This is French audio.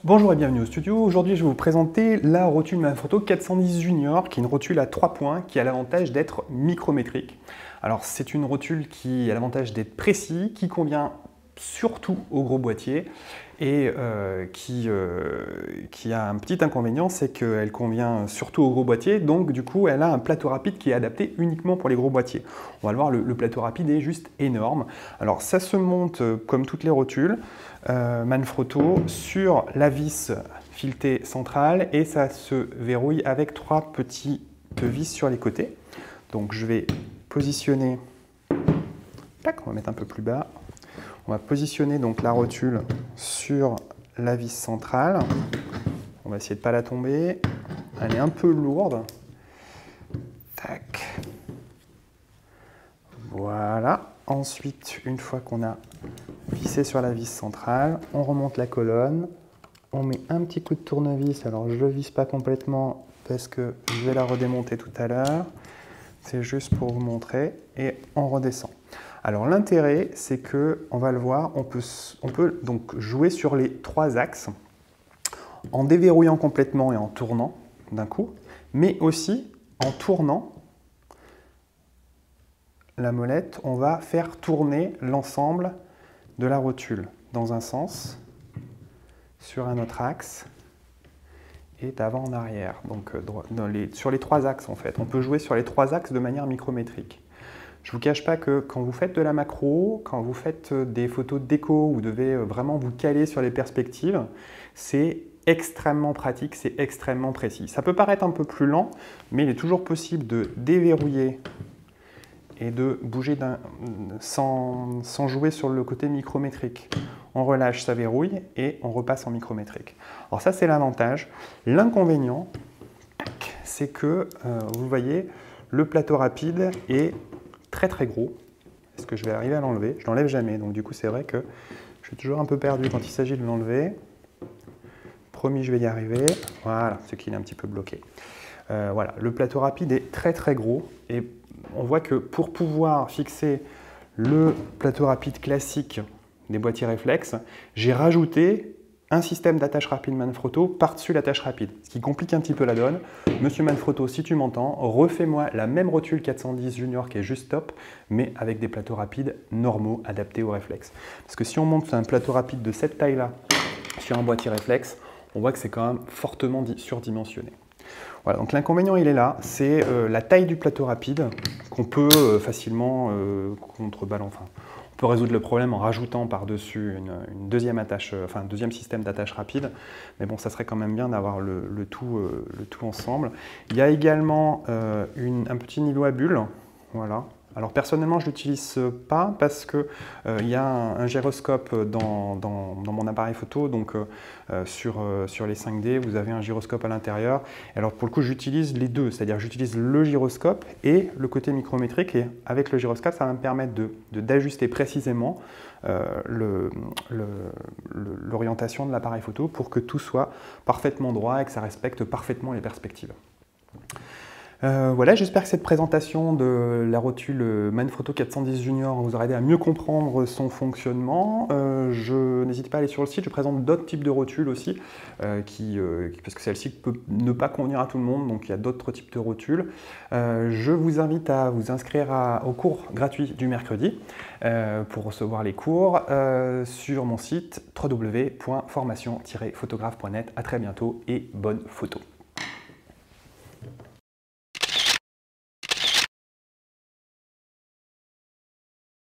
Bonjour et bienvenue au studio. Aujourd'hui, je vais vous présenter la rotule Manfrotto 410 Junior, qui est une rotule à 3 points qui a l'avantage d'être micrométrique. Alors, c'est une rotule qui a l'avantage d'être précis, qui convient surtout aux gros boîtiers et qui a un petit inconvénient, c'est qu'elle convient surtout aux gros boîtiers, donc du coup elle a un plateau rapide qui est adapté uniquement pour les gros boîtiers. On va le voir, le plateau rapide est juste énorme. Alors ça se monte comme toutes les rotules Manfrotto sur la vis filetée centrale et ça se verrouille avec 3 petites vis sur les côtés. Donc je vais positionner, tac, on va mettre un peu plus bas. On va positionner donc la rotule sur la vis centrale. On va essayer de ne pas la tomber. Elle est un peu lourde. Tac. Voilà. Ensuite, une fois qu'on a vissé sur la vis centrale, on remonte la colonne. On met un petit coup de tournevis. Alors, je ne le visse pas complètement parce que je vais la redémonter tout à l'heure. C'est juste pour vous montrer. Et on redescend. Alors l'intérêt, c'est que, on va le voir, on peut donc jouer sur les 3 axes en déverrouillant complètement et en tournant d'un coup, mais aussi en tournant la molette, on va faire tourner l'ensemble de la rotule dans un sens, sur un autre axe et d'avant en arrière. Donc sur les 3 axes en fait, on peut jouer sur les 3 axes de manière micrométrique. Je ne vous cache pas que quand vous faites de la macro, quand vous faites des photos de déco, vous devez vraiment vous caler sur les perspectives, c'est extrêmement pratique, c'est extrêmement précis. Ça peut paraître un peu plus lent, mais il est toujours possible de déverrouiller et de bouger sans jouer sur le côté micrométrique. On relâche, ça verrouille et on repasse en micrométrique. Alors ça, c'est l'avantage. L'inconvénient, c'est que, vous voyez, le plateau rapide est très gros. Est-ce que je vais arriver à l'enlever? Je ne l'enlève jamais, donc du coup c'est vrai que je suis toujours un peu perdu quand il s'agit de l'enlever. Promis, je vais y arriver. Voilà, ce qu'il est un petit peu bloqué. Voilà, le plateau rapide est très gros et on voit que pour pouvoir fixer le plateau rapide classique des boîtiers réflexes, j'ai rajouté un système d'attache rapide Manfrotto par-dessus l'attache rapide, ce qui complique un petit peu la donne. Monsieur Manfrotto, si tu m'entends, refais-moi la même rotule 410 Junior qui est juste top, mais avec des plateaux rapides normaux adaptés aux réflexes. Parce que si on monte un plateau rapide de cette taille-là sur un boîtier réflexe, on voit que c'est quand même fortement surdimensionné. Voilà, donc l'inconvénient il est là, c'est la taille du plateau rapide qu'on peut facilement contrebalancer. Enfin, on peut résoudre le problème en rajoutant par-dessus une deuxième attache, enfin un deuxième système d'attache rapide, mais bon, ça serait quand même bien d'avoir le tout ensemble. Il y a également un petit niveau à bulles, voilà. Alors personnellement, je ne l'utilise pas parce que il y a un gyroscope dans mon appareil photo, donc sur les 5D, vous avez un gyroscope à l'intérieur. Alors pour le coup, j'utilise les deux, c'est-à-dire j'utilise le gyroscope et le côté micrométrique, et avec le gyroscope, ça va me permettre d'ajuster précisément l'orientation de l'appareil photo pour que tout soit parfaitement droit et que ça respecte parfaitement les perspectives. Voilà, j'espère que cette présentation de la rotule Manfrotto 410 Junior vous aura aidé à mieux comprendre son fonctionnement. N'hésitez pas à aller sur le site, je présente d'autres types de rotules aussi, parce que celle-ci peut ne pas convenir à tout le monde, donc il y a d'autres types de rotules. Je vous invite à vous inscrire au cours gratuit du mercredi pour recevoir les cours sur mon site www.formation-photographe.net. À très bientôt et bonne photo.